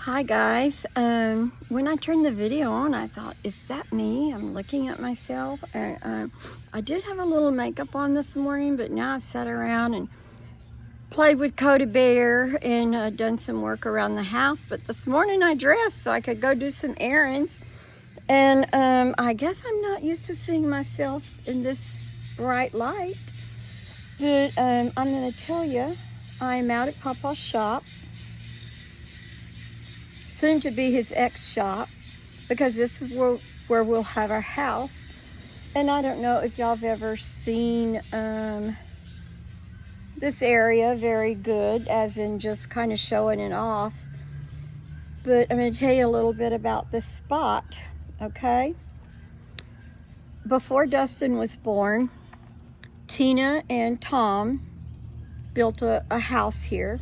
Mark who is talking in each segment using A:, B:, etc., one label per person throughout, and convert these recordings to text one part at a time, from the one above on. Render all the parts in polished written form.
A: Hi guys. When I turned the video on, I thought, is that me? I'm looking at myself. And I did have a little makeup on this morning, but now I've sat around and played with Cody Bear and done some work around the house. But this morning I dressed so I could go do some errands. And I guess I'm not used to seeing myself in this bright light. But I'm going to tell you, I'm out at Papa's shop, soon to be his ex-shop, because this is where we'll have our house. And I don't know if y'all have ever seen this area very good, as in just kind of showing it off. But I'm going to tell you a little bit about this spot, okay? Before Dustin was born, Tina and Tom built a house here.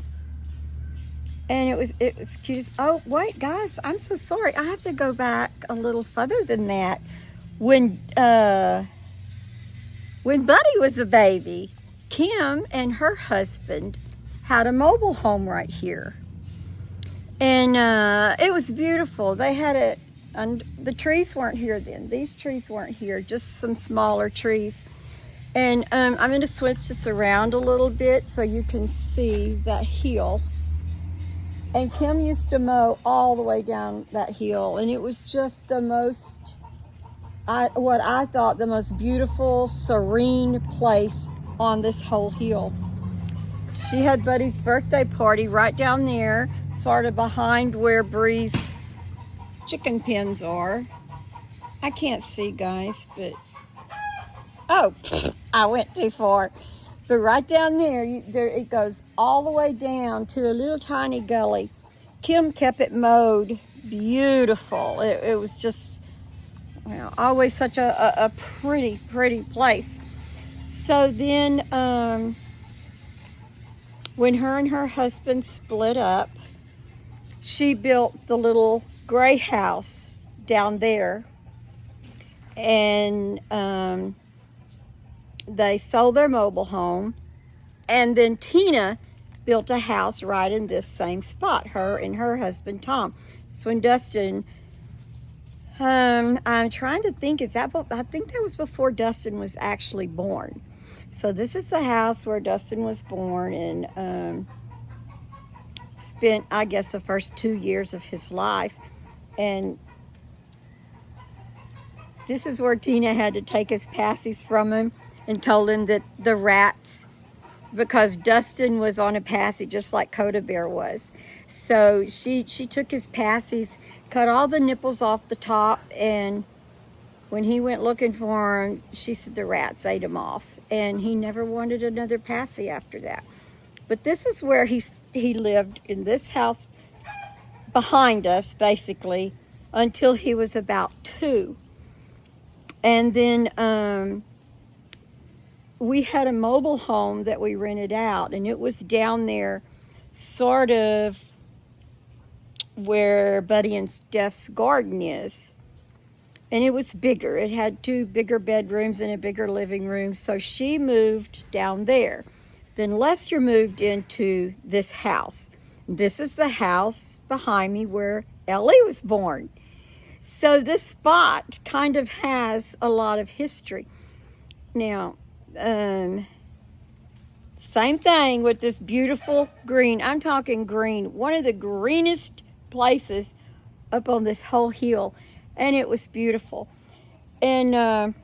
A: And it was cute. Oh, wait, guys, I'm so sorry. I have to go back a little further than that. When Buddy was a baby, Kim and her husband had a mobile home right here. And it was beautiful. They had it, and the trees weren't here then. These trees weren't here, just some smaller trees. And I'm going to switch this around a little bit so you can see that hill. And Kim used to mow all the way down that hill, and it was just the most, what I thought, the most beautiful, serene place on this whole hill. She had Buddy's birthday party right down there, sort of behind where Bree's chicken pens are. I can't see, guys, but, oh, I went too far. But right down there, it goes all the way down to a little tiny gully. Kim kept it mowed beautiful. It was just, always such a pretty place. So then, when her and her husband split up, she built the little gray house down there. And they sold their mobile home, and then Tina built a house right in this same spot, her and her husband Tom. So when Dustin, I'm trying to think, I think that was before Dustin was actually born. So this is the house where Dustin was born, and spent, I guess, the first 2 years of his life. And this is where Tina had to take his passies from him and told him that the rats, because Dustin was on a passy just like Coda Bear was. So she took his passies, cut all the nipples off the top, and when he went looking for him, she said the rats ate him off. And he never wanted another passy after that. But this is where he lived, in this house behind us, basically, until he was about 2. And then we had a mobile home that we rented out, and it was down there sort of where Buddy and Steph's garden is. And it was bigger. It had 2 bigger bedrooms and a bigger living room. So she moved down there. Then Lester moved into this house. This is the house behind me where Ellie was born. So this spot kind of has a lot of history. Now, same thing with this beautiful green. I'm talking green. One of the greenest places up on this whole hill. And it was beautiful. And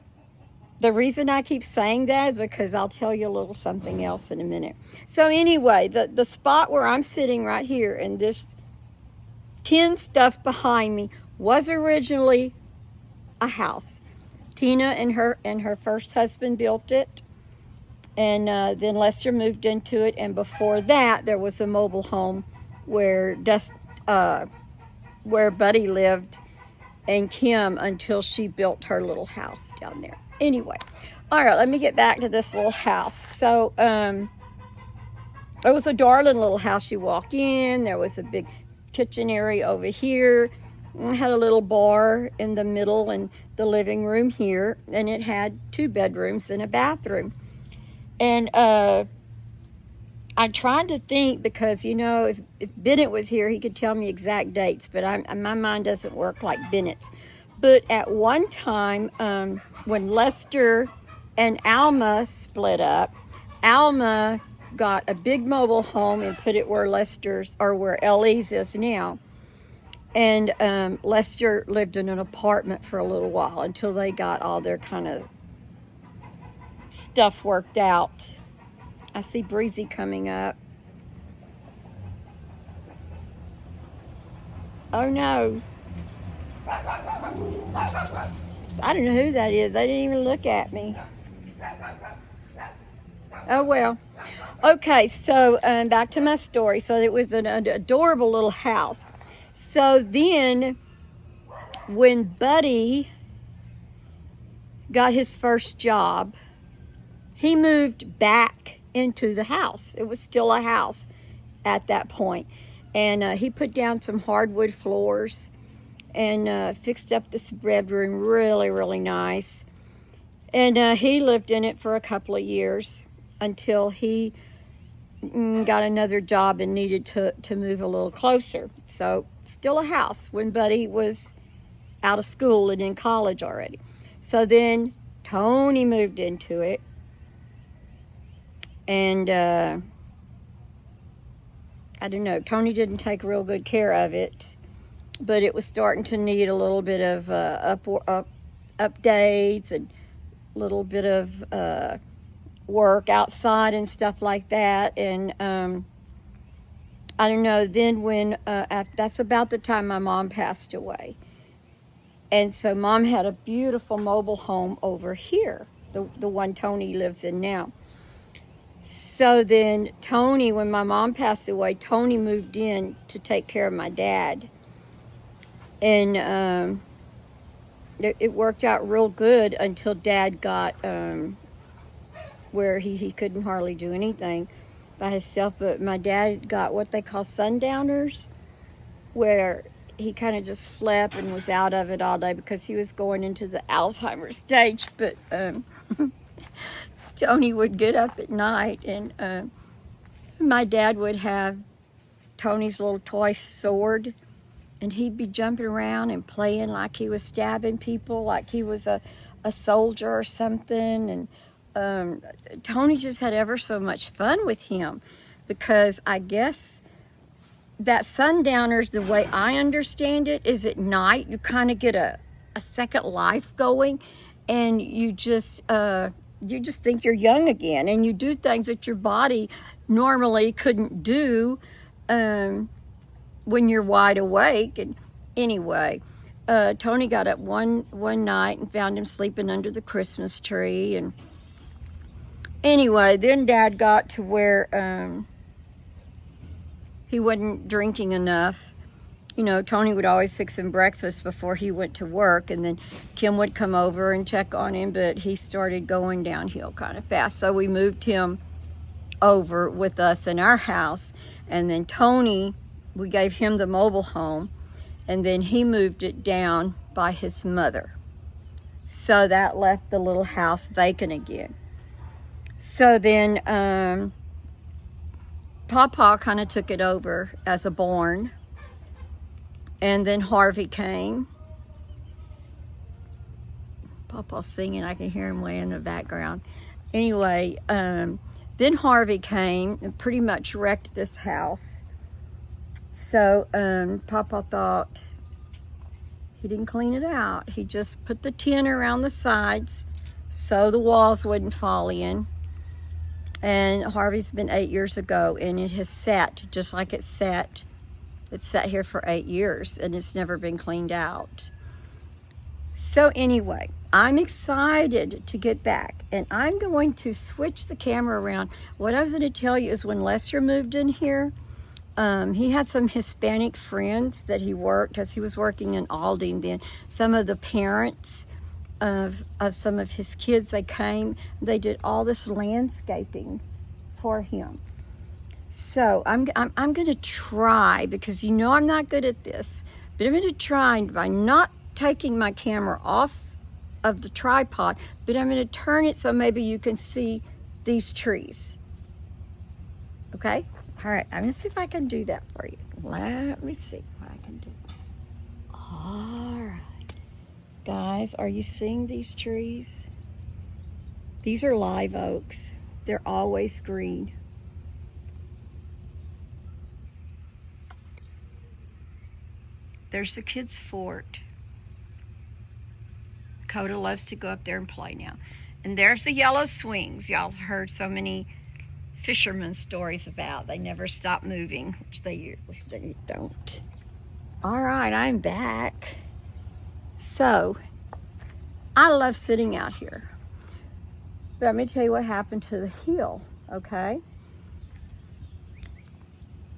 A: the reason I keep saying that is because I'll tell you a little something else in a minute. So anyway, the spot where I'm sitting right here, and this tin stuff behind me, was originally a house. Tina and her first husband built it, and then Lester moved into it. And before that, there was a mobile home where Buddy lived, and Kim, until she built her little house down there. Anyway, all right, let me get back to this little house. So it was a darling little house. You walk in, there was a big kitchen area over here. It had a little bar in the middle and the living room here, and it had 2 bedrooms and a bathroom. And I tried to think because, you know, if Bennett was here, he could tell me exact dates, but my mind doesn't work like Bennett's. But at one time, when Lester and Alma split up, Alma got a big mobile home and put it where Lester's, or where Ellie's is now. And Lester lived in an apartment for a little while until they got all their kind of stuff worked out. I see Breezy coming up. Oh no. I don't know who that is. They didn't even look at me. Oh well. Okay, so back to my story. So it was an adorable little house. So then when Buddy got his first job, he moved back into the house. It was still a house at that point. And he put down some hardwood floors and fixed up this bedroom really, really nice. And he lived in it for a couple of years until he got another job and needed to move a little closer. So still a house when Buddy was out of school and in college already. So then Tony moved into it. And I don't know, Tony didn't take real good care of it, but it was starting to need a little bit of updates and a little bit of work outside and stuff like that. And I don't know, then when that's about the time my mom passed away. And so Mom had a beautiful mobile home over here, the one Tony lives in now. So then Tony, when my mom passed away, Tony moved in to take care of my dad. And it worked out real good until Dad got where he couldn't hardly do anything by himself. But my dad got what they call sundowners, where he kind of just slept and was out of it all day because he was going into the Alzheimer's stage. But Tony would get up at night, and my dad would have Tony's little toy sword, and he'd be jumping around and playing like he was stabbing people, like he was a soldier or something. And Tony just had ever so much fun with him, because I guess that sundowners, the way I understand it, is at night you kind of get a second life going, and you just think you're young again, and you do things that your body normally couldn't do when you're wide awake. And anyway, Tony got up one night and found him sleeping under the Christmas tree. And anyway, then Dad got to where he wasn't drinking enough. You know, Tony would always fix him breakfast before he went to work, and then Kim would come over and check on him, but he started going downhill kind of fast. So we moved him over with us in our house, and then Tony, we gave him the mobile home, and then he moved it down by his mother. So that left the little house vacant again. So then Papa kind of took it over as a barn. And then Harvey came. Papa's singing, I can hear him way in the background. Anyway, then Harvey came and pretty much wrecked this house. So Papa thought he didn't clean it out. He just put the tin around the sides so the walls wouldn't fall in. And Harvey's been 8 years ago, and it has sat just like it sat. It's sat here for 8 years, and it's never been cleaned out. So anyway, I'm excited to get back, and I'm going to switch the camera around. What I was going to tell you is when Lester moved in here, he had some Hispanic friends that he worked, as he was working in Alding then. Some of the parents of some of his kids, they came, they did all this landscaping for him. So I'm going to try, because you know I'm not good at this, but I'm going to try by not taking my camera off of the tripod, but I'm going to turn it so maybe you can see these trees. Okay? All right, I'm gonna see if I can do that for you. Let me see what I can do. All right. Guys, are you seeing these trees? These are live oaks. They're always green. There's the kids' fort. Coda loves to go up there and play now. And there's the yellow swings y'all have heard so many fisherman stories about. They never stop moving, which they usually don't. All right, I'm back. So, I love sitting out here. But let me tell you what happened to the hill, okay?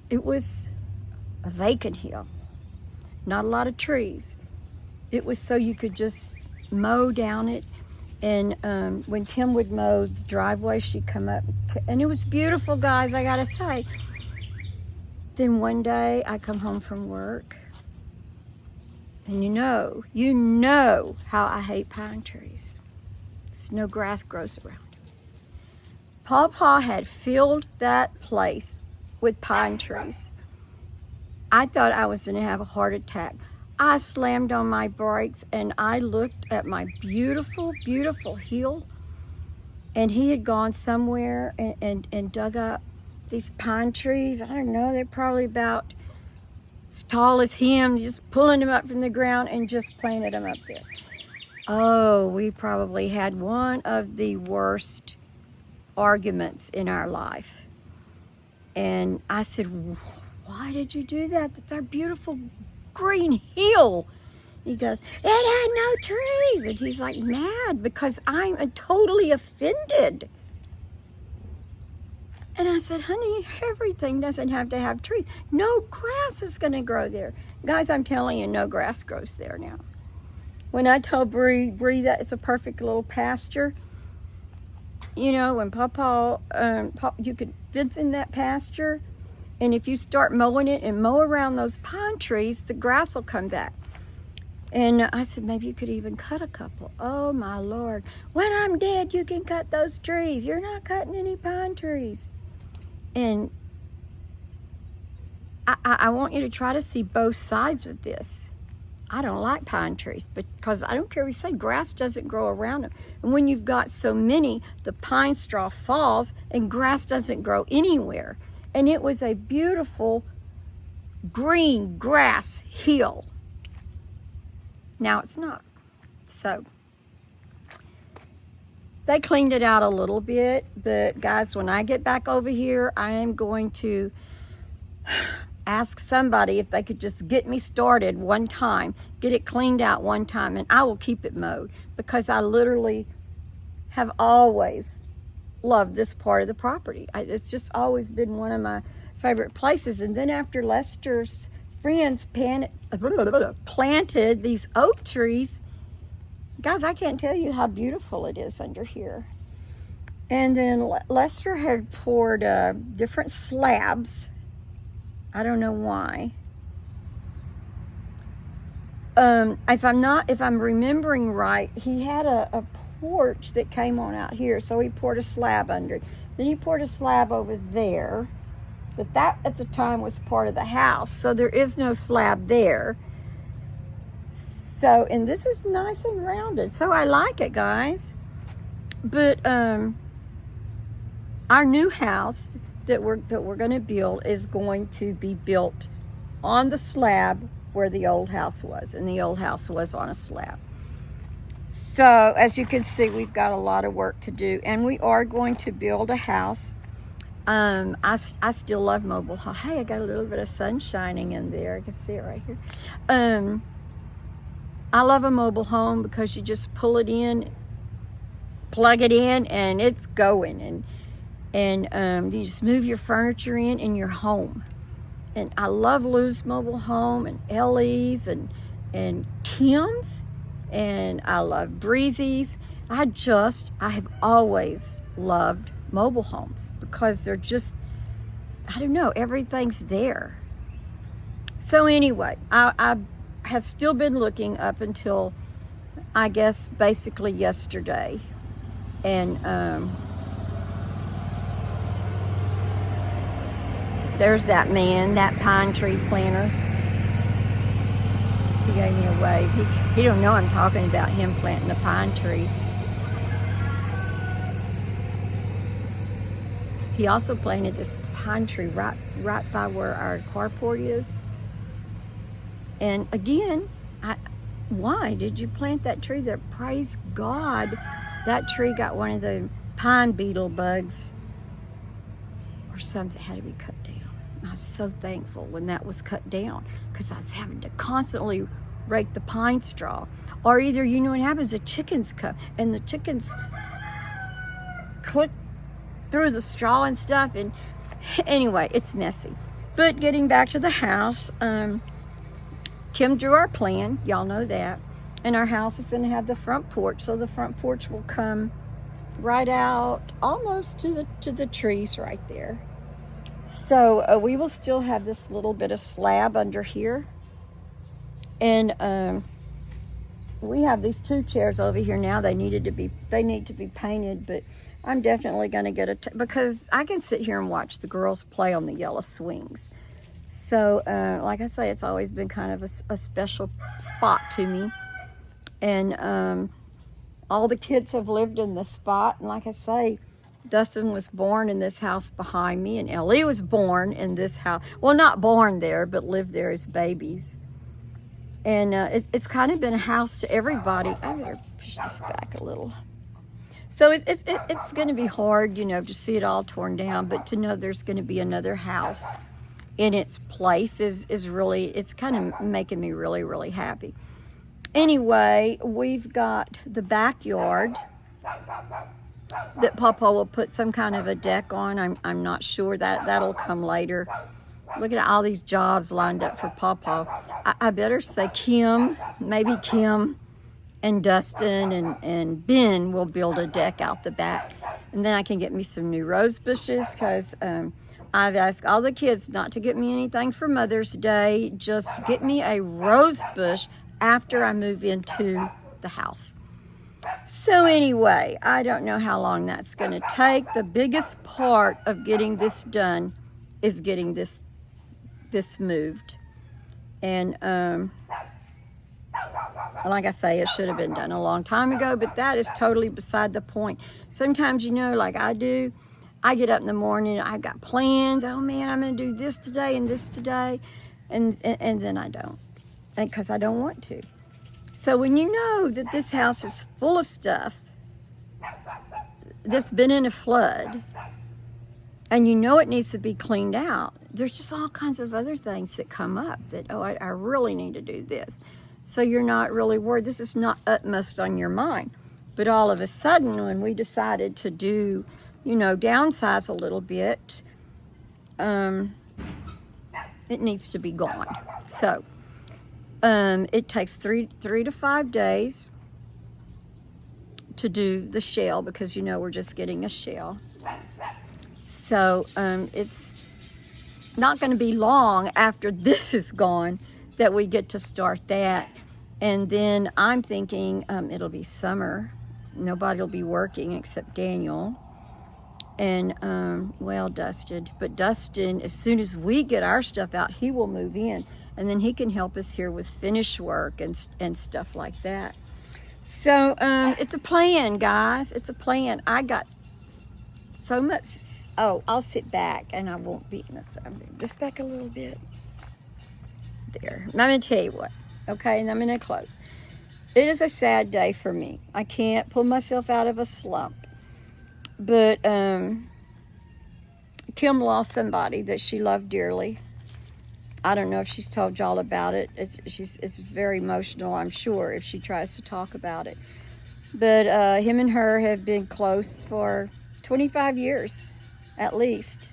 A: It was a vacant hill. Not a lot of trees. It was so you could just mow down it. And when Kim would mow the driveway, she'd come up. And it was beautiful, guys, I gotta say. Then one day, I come home from work. And you know how I hate pine trees. There's no grass grows around. Pawpaw had filled that place with pine trees. I thought I was gonna have a heart attack. I slammed on my brakes and I looked at my beautiful, beautiful hill, and he had gone somewhere and dug up these pine trees. I don't know, they're probably about as tall as him, just pulling them up from the ground and just planted them up there. Oh, we probably had one of the worst arguments in our life. And I said, why did you do that? That's our beautiful green hill. He goes, it had no trees. And he's like mad because I'm totally offended. And I said, honey, everything doesn't have to have trees. No grass is going to grow there. Guys, I'm telling you, no grass grows there now. When I told Bree that it's a perfect little pasture, you know, when Pawpaw, you could fence in that pasture, and if you start mowing it and mow around those pine trees, the grass will come back. And I said, maybe you could even cut a couple. Oh, my Lord. When I'm dead, you can cut those trees. You're not cutting any pine trees. And I want you to try to see both sides of this. I don't like pine trees because I don't care what you say, grass doesn't grow around them. And when you've got so many, the pine straw falls and grass doesn't grow anywhere. And it was a beautiful green grass hill. Now it's not. So they cleaned it out a little bit, but guys, when I get back over here, I am going to ask somebody if they could just get me started one time, get it cleaned out one time, and I will keep it mowed because I literally have always loved this part of the property. It's just always been one of my favorite places. And then after Lester's friends planted these oak trees, guys, I can't tell you how beautiful it is under here. And then Lester had poured different slabs. I don't know why. If I'm remembering right, he had a porch that came on out here, so he poured a slab under it. Then he poured a slab over there, but that at the time was part of the house, so there is no slab there. So, and this is nice and rounded, so I like it, guys. But our new house that we're going to build is going to be built on the slab where the old house was, and the old house was on a slab. So as you can see, we've got a lot of work to do, and we are going to build a house. I still love mobile homes. Hey, I got a little bit of sun shining in there. I can see it right here. I love a mobile home because you just pull it in, plug it in, and it's going. And you just move your furniture in your home. And I love Lou's mobile home and Ellie's and Kim's. And I love Breezy's. I have always loved mobile homes because they're just, I don't know, everything's there. So anyway, I have still been looking up until, I guess, basically yesterday. And There's that man, that pine tree planter. He gave me a wave. He don't know I'm talking about him planting the pine trees. He also planted this pine tree right by where our carport is. And again, why did you plant that tree there? Praise God, that tree got one of the pine beetle bugs or something that had to be cut down. I was so thankful when that was cut down, because I was having to constantly rake the pine straw. Or either, you know what happens, the chickens come, and the chickens clip through the straw and stuff, and anyway, it's messy. But getting back to the house, Kim drew our plan, y'all know that, and our house is going to have the front porch, so the front porch will come right out almost to the trees right there. So we will still have this little bit of slab under here, and we have these 2 chairs over here now. They need to be painted, but I'm definitely going to get because I can sit here and watch the girls play on the yellow swings. So like I say, it's always been kind of a special spot to me, and all the kids have lived in this spot. And like I say, Dustin was born in this house behind me, and Ellie was born in this house. Well, not born there, but lived there as babies. And it's kind of been a house to everybody. I better push this back a little. So it's going to be hard, you know, to see it all torn down, but to know there's going to be another house in its place is really, it's kind of making me really, really happy. Anyway, we've got the backyard that Papa will put some kind of a deck on. I'm not sure, that'll come later. Look at all these jobs lined up for Papa. I better say maybe Kim and Dustin and Ben will build a deck out the back. And then I can get me some new rose bushes, because I've asked all the kids not to get me anything for Mother's Day. Just get me a rose bush after I move into the house. So anyway, I don't know how long that's going to take. The biggest part of getting this done is getting this moved. And like I say, it should have been done a long time ago, but that is totally beside the point. Sometimes, you know, like I do, I get up in the morning, I've got plans. Oh man, I'm going to do this today and this today. And then I don't, because I don't want to. So when you know that this house is full of stuff that's been in a flood, and you know it needs to be cleaned out, there's just all kinds of other things that come up that, oh, I really need to do this. So you're not really worried. This is not utmost on your mind. But all of a sudden, when we decided to do, you know, downsize a little bit, it needs to be gone. So it takes three to 5 days to do the shell, because, you know, we're just getting a shell. So it's not going to be long after this is gone that we get to start that. And then I'm thinking it'll be summer. Nobody will be working except Daniel and, well, Dustin. But Dustin, as soon as we get our stuff out, he will move in. And then he can help us here with finish work and stuff like that. So it's a plan, guys. It's a plan. I got so much. Oh, I'll sit back and I won't be in the sun. This back a little bit. There. I'm going to tell you what. Okay, and I'm going to close. It is a sad day for me. I can't pull myself out of a slump. But Kim lost somebody that she loved dearly. I don't know if she's told y'all about it. It's very emotional, I'm sure, if she tries to talk about it. But him and her have been close for 25 years, at least.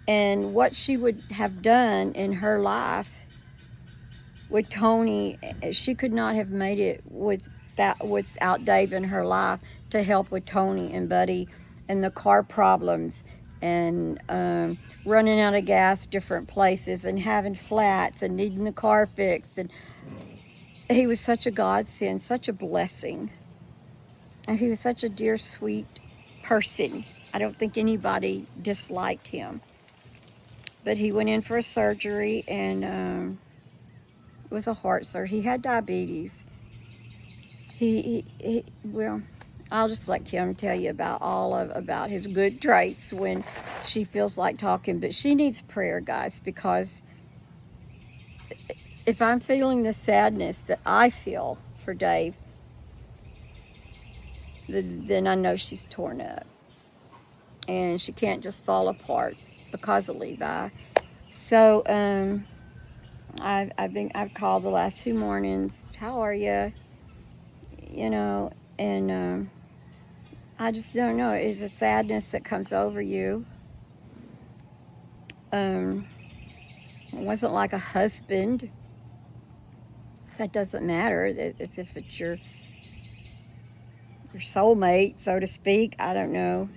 A: And what she would have done in her life with Tony, she could not have made it without Dave in her life to help with Tony and Buddy and the car problems and running out of gas different places and having flats and needing the car fixed. And he was such a godsend, such a blessing. And he was such a dear, sweet person. I don't think anybody disliked him. But he went in for a surgery, and it was a heart surgery. He had diabetes. Well, I'll just let Kim tell you about his good traits when she feels like talking. But she needs prayer, guys, because if I'm feeling the sadness that I feel for Dave, then I know she's torn up, and she can't just fall apart because of Levi. So I've called the last 2 mornings. How are you? You know, and I just don't know. It's a sadness that comes over you. It wasn't like a husband. That doesn't matter. It's if it's your soulmate, so to speak. I don't know.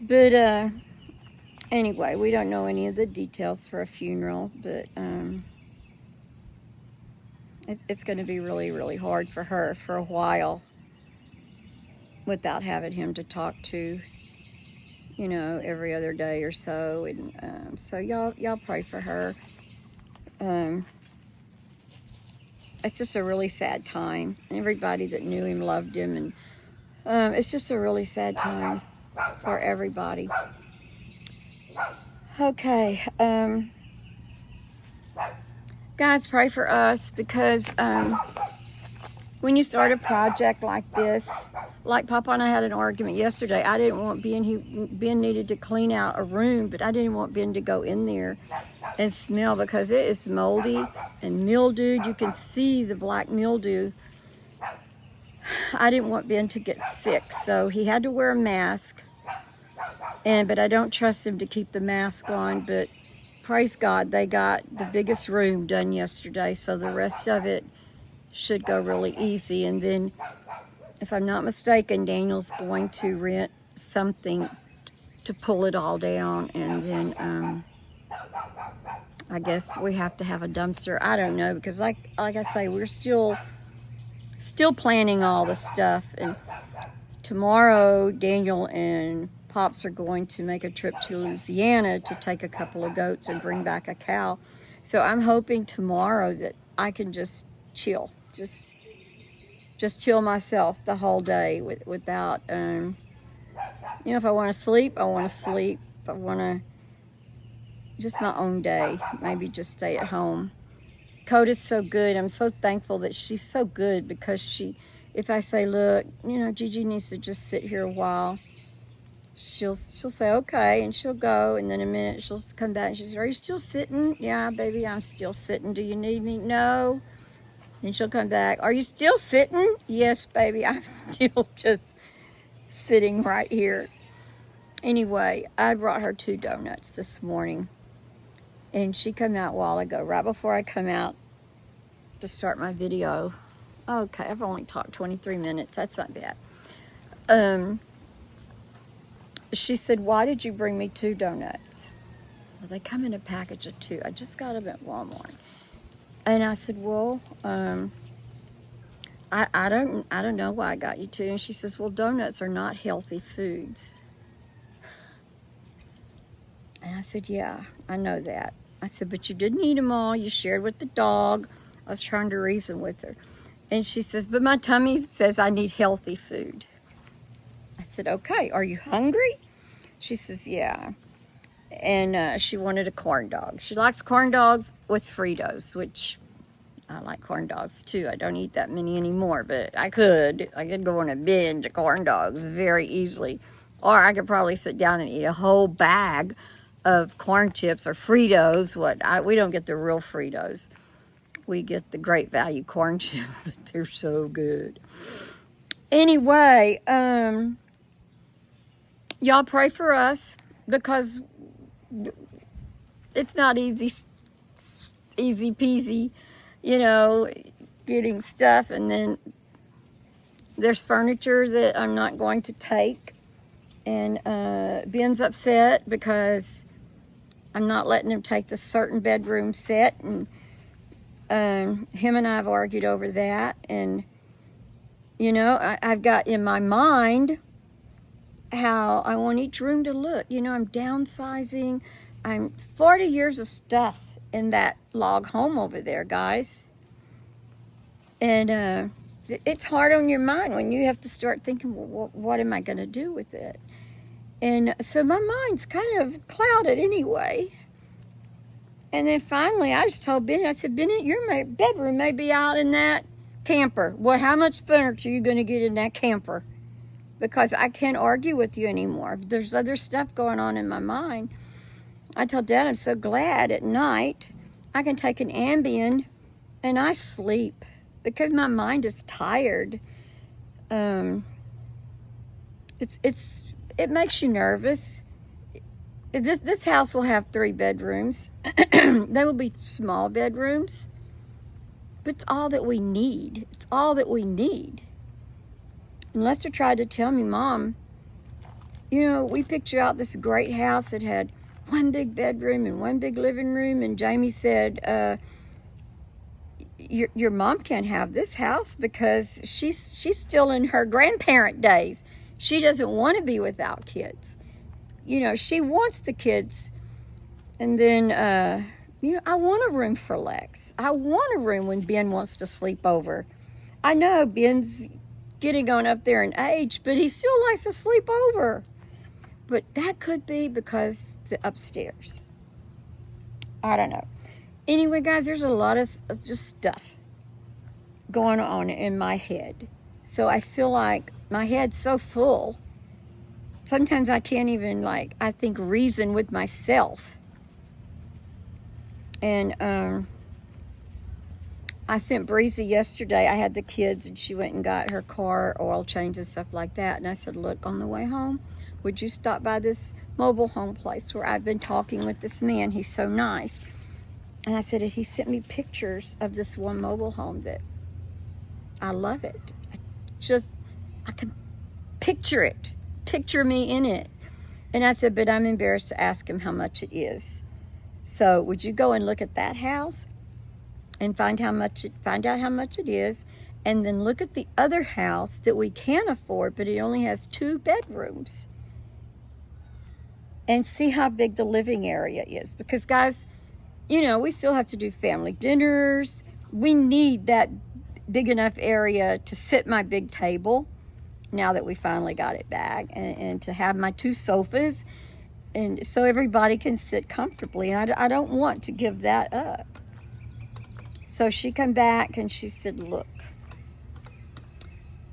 A: But anyway, we don't know any of the details for a funeral, but it's going to be really, really hard for her for a while without having him to talk to, you know, every other day or so. And so y'all pray for her. It's just a really sad time. Everybody that knew him loved him, and it's just a really sad time for everybody. Okay, guys, pray for us, because when you start a project like this, like Papa and I had an argument yesterday. I didn't want Ben needed to clean out a room, but I didn't want Ben to go in there and smell, because it is moldy and mildewed. You can see the black mildew. I didn't want Ben to get sick, so he had to wear a mask. But I don't trust him to keep the mask on. But praise God, they got the biggest room done yesterday, so the rest of it should go really easy. And then, if I'm not mistaken, Daniel's going to rent something to pull it all down, and then I guess we have to have a dumpster. I don't know, because like I say, we're still planning all the stuff. And tomorrow, Daniel and Pops are going to make a trip to Louisiana to take a couple of goats and bring back a cow. So I'm hoping tomorrow that I can just chill, just chill myself the whole day without, you know, if I want to sleep, I want to sleep. If I want to, just my own day, maybe just stay at home. Coda's so good. I'm so thankful that she's so good, because if I say, look, you know, Gigi needs to just sit here a while, she'll say, okay, and she'll go, and then a minute she'll come back and she'll say, are you still sitting? Yeah, baby, I'm still sitting. Do you need me? No. And she'll come back, are you still sitting? Yes, baby, I'm still just sitting right here. Anyway, I brought her 2 donuts this morning, and she came out a while ago, right before I come out to start my video. Okay, I've only talked 23 minutes. That's not bad. She said, why did you bring me 2 donuts? Well, they come in a package of 2. I just got them at Walmart. And I said, well, I don't know why I got you 2. And she says, well, donuts are not healthy foods. And I said, yeah, I know that. I said, but you didn't eat them all. You shared with the dog. I was trying to reason with her. And she says, but my tummy says I need healthy food. I said, okay, are you hungry? She says, yeah. And she wanted a corn dog. She likes corn dogs with Fritos, which I like corn dogs too. I don't eat that many anymore, but I could go on a binge of corn dogs very easily. Or I could probably sit down and eat a whole bag of corn chips or Fritos. We don't get the real Fritos. We get the Great Value corn chips, but they're so good. Anyway, y'all pray for us, because it's not easy peasy, you know, getting stuff. And then there's furniture that I'm not going to take. And Ben's upset because I'm not letting him take the certain bedroom set. And him and I have argued over that. And, you know, I've got in my mind how I want each room to look. You know, I'm downsizing. I'm 40 years of stuff in that log home over there, guys. And it's hard on your mind when you have to start thinking, well, what am I going to do with it? And so my mind's kind of clouded anyway. And then finally, I just told Bennett, I said, Bennett, your bedroom may be out in that camper. Well, how much furniture are you going to get in that camper? Because I can't argue with you anymore. There's other stuff going on in my mind. I told Dad, I'm so glad at night I can take an Ambien and I sleep because my mind is tired. It makes you nervous. This house will have 3 bedrooms. They will be small bedrooms, but it's all that we need. It's all that we need. And Lester tried to tell me, Mom, you know, we picked you out this great house that had 1 big bedroom and 1 big living room. And Jamie said, your mom can't have this house because she's still in her grandparent days. She doesn't want to be without kids. You know, she wants the kids. And then, you know, I want a room for Lex. I want a room when Ben wants to sleep over. I know Ben's getting on up there in age, but he still likes to sleep over. But that could be because the upstairs. I don't know. Anyway, guys, there's a lot of just stuff going on in my head. So I feel like my head's so full. Sometimes I can't even, I think, reason with myself. And I sent Breezy yesterday. I had the kids, and she went and got her car oil change and stuff like that. And I said, look, on the way home, would you stop by this mobile home place where I've been talking with this man? He's so nice. And I said, he sent me pictures of this one mobile home that I love it. I can picture it. Picture me in it. And I said, but I'm embarrassed to ask him how much it is. So would you go and look at that house and find out how much it is, and then look at the other house that we can afford, but it only has 2 bedrooms, and see how big the living area is. Because, guys, you know, we still have to do family dinners. We need that big enough area to sit my big table now that we finally got it back, and to have my 2 sofas, and so everybody can sit comfortably. And I don't want to give that up. So she came back and she said, look,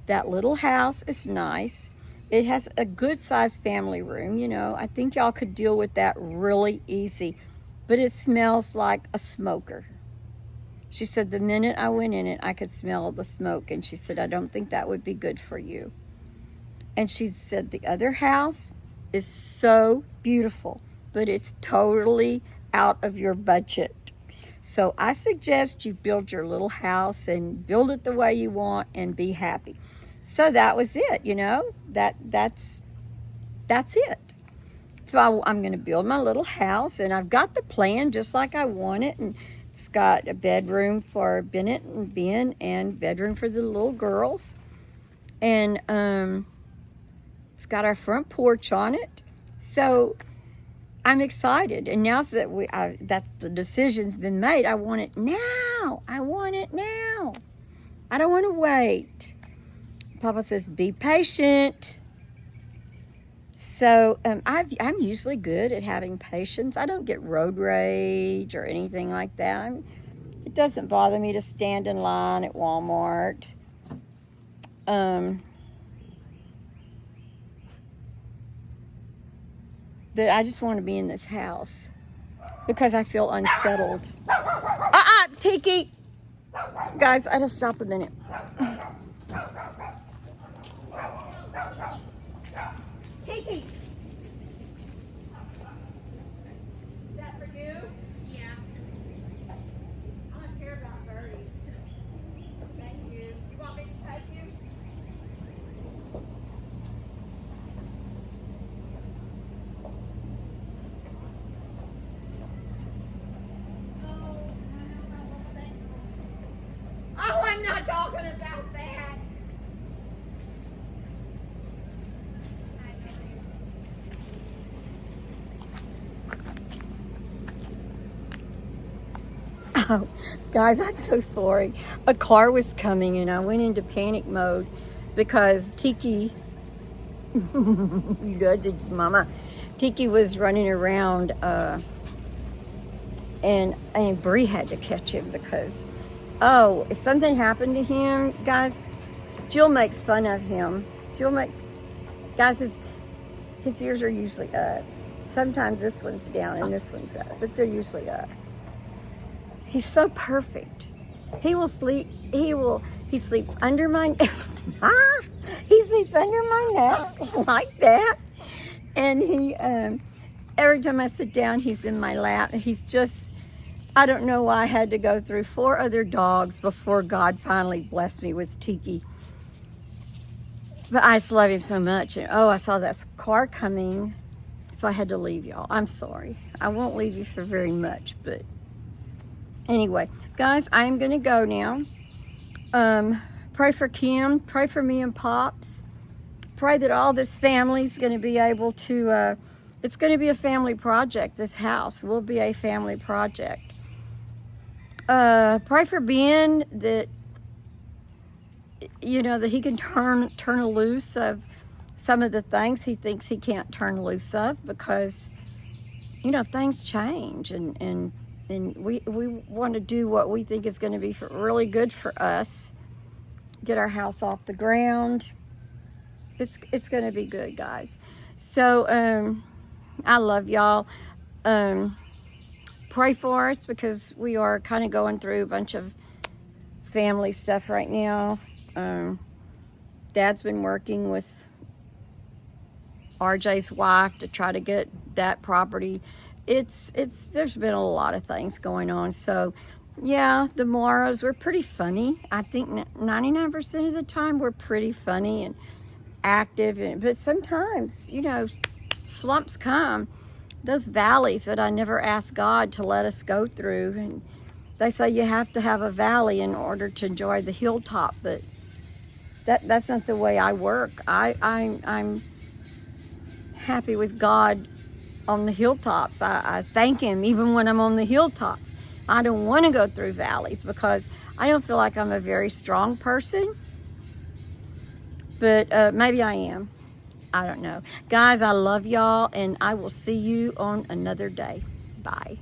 A: that little house is nice. It has a good sized family room. You know, I think y'all could deal with that really easy, but it smells like a smoker. She said, the minute I went in it, I could smell the smoke. And she said, I don't think that would be good for you. And she said, the other house is so beautiful, but it's totally out of your budget. So I suggest you build your little house and build it the way you want and be happy. So that was it, you know, that's it. So I'm going to build my little house, and I've got the plan just like I want it. And it's got a bedroom for Bennett and Ben, and bedroom for the little girls. And it's got our front porch on it. So I'm excited. And now that that's the decision's been made, I want it now. I want it now. I don't want to wait. Papa says, be patient. So I'm usually good at having patience. I don't get road rage or anything like that. It doesn't bother me to stand in line at Walmart. But I just want to be in this house because I feel unsettled. Tiki! Guys, I just stop a minute. Tiki! Is that for you? Yeah. I don't care about Birdie. Thank you. You want me to take you? Oh, I'm not talking about that. Oh, guys, I'm so sorry. A car was coming and I went into panic mode because Tiki, you good, Mama? Tiki was running around, and Bree had to catch him because, oh, if something happened to him, guys, Jill makes fun of him. Guys, his ears are usually up. Sometimes this one's down and this one's up, but they're usually up. He's so perfect. He will sleep. He sleeps under my he sleeps under my neck like that. And he every time I sit down, he's in my lap. He's just, I don't know why I had to go through 4 other dogs before God finally blessed me with Tiki. But I just love him so much. And oh, I saw that car coming, so I had to leave y'all. I'm sorry. I won't leave you for very much, but anyway, guys, I am going to go now. Pray for Kim. Pray for me and Pops. Pray that all this family's going to be able to, it's going to be a family project. This house will be a family project. Pray for Ben that, you know, that he can turn loose of some of the things he thinks he can't turn loose of, because, you know, things change, and we want to do what we think is going to be really good for us. Get our house off the ground. It's going to be good, guys. So I love y'all. Pray for us, because we are kind of going through a bunch of family stuff right now. Dad's been working with RJ's wife to try to get that property. There's been a lot of things going on. So yeah, the morrows were pretty funny. I think 99% of the time we're pretty funny and active, but sometimes, you know, slumps come, those valleys that I never asked God to let us go through. And they say you have to have a valley in order to enjoy the hilltop, but that's not the way I work. I'm happy with God on the hilltops. I thank him even when I'm on the hilltops. I don't want to go through valleys because I don't feel like I'm a very strong person, but maybe I am. I don't know. Guys, I love y'all, and I will see you on another day. Bye.